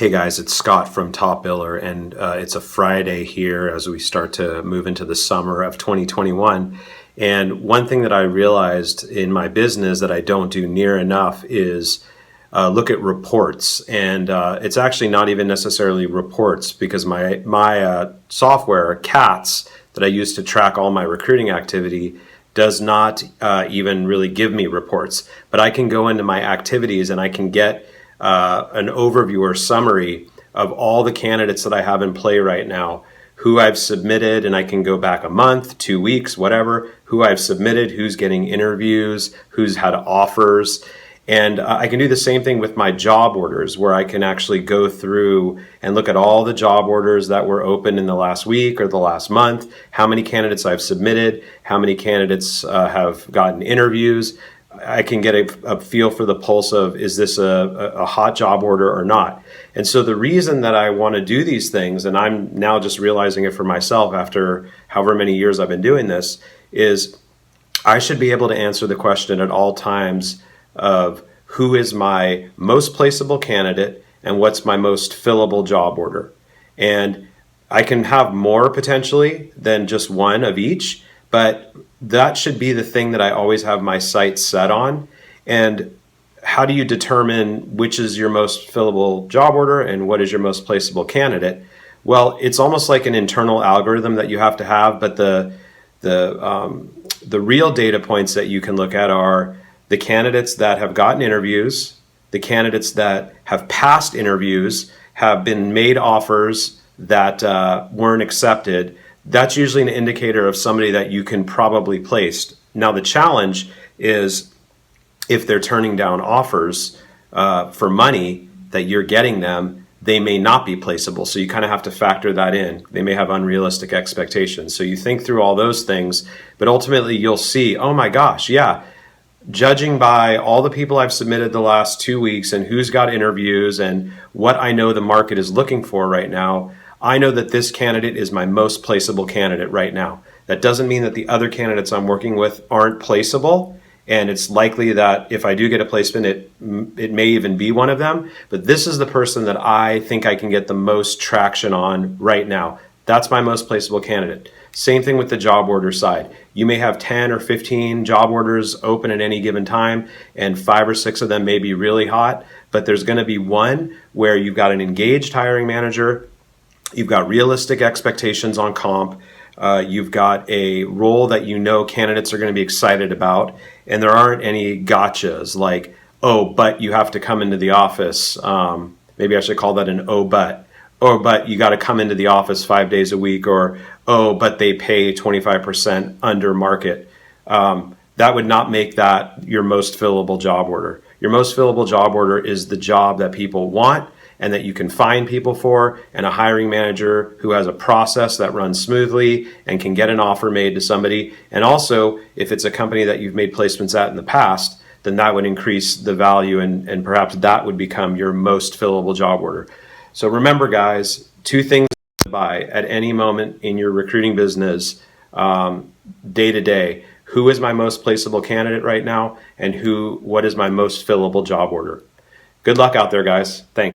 Hey guys, it's Scott from Top Biller, and it's a Friday here as we start to move into the summer of 2021. And one thing that I realized in my business that I don't do near enough is look at reports. And it's actually not even necessarily reports, because my software, CATS, that I use to track all my recruiting activity does not even really give me reports. But I can go into my activities and I can get an overview or summary of all the candidates that I have in play right now, who I've submitted, and I can go back a month, 2 weeks, whatever, who I've submitted, who's getting interviews, who's had offers. And I can do the same thing with my job orders, where I can actually go through and look at all the job orders that were open in the last week or the last month, how many candidates I've submitted, how many candidates have gotten interviews. I can get a feel for the pulse of, is this a hot job order or not? And so the reason that I want to do these things, and I'm now just realizing it for myself after however many years I've been doing this, is I should be able to answer the question at all times of who is my most placeable candidate and what's my most fillable job order. And I can have more potentially than just one of each, but that should be the thing that I always have my sights set on. And how do you determine which is your most fillable job order and what is your most placeable candidate? Well, it's almost like an internal algorithm that you have to have, but the real data points that you can look at are the candidates that have gotten interviews, the candidates that have passed interviews, have been made offers that weren't accepted. That's usually an indicator of somebody that you can probably place. Now, the challenge is if they're turning down offers for money that you're getting them, they may not be placeable. So you kind of have to factor that in. They may have unrealistic expectations. So you think through all those things, but ultimately you'll see, oh my gosh, yeah, judging by all the people I've submitted the last 2 weeks and who's got interviews and what I know the market is looking for right now, I know that this candidate is my most placeable candidate right now. That doesn't mean that the other candidates I'm working with aren't placeable, and it's likely that if I do get a placement, it may even be one of them, but this is the person that I think I can get the most traction on right now. That's my most placeable candidate. Same thing with the job order side. You may have 10 or 15 job orders open at any given time, and 5 or 6 of them may be really hot, but there's going to be one where you've got an engaged hiring manager, you've got realistic expectations on comp, you've got a role that you know candidates are going to be excited about, and there aren't any gotchas like, oh, but you have to come into the office. Maybe I should call that an oh, but. Or, but you got to come into the office 5 days a week, or, oh, but they pay 25% under market. That would not make that your most fillable job order. Your most fillable job order is the job that people want and that you can find people for, and a hiring manager who has a process that runs smoothly and can get an offer made to somebody. And also, if it's a company that you've made placements at in the past, then that would increase the value, and perhaps that would become your most fillable job order. So remember, guys, 2 things to buy at any moment in your recruiting business, day to day. Who is my most placeable candidate right now, and what is my most fillable job order? Good luck out there, guys. Thanks.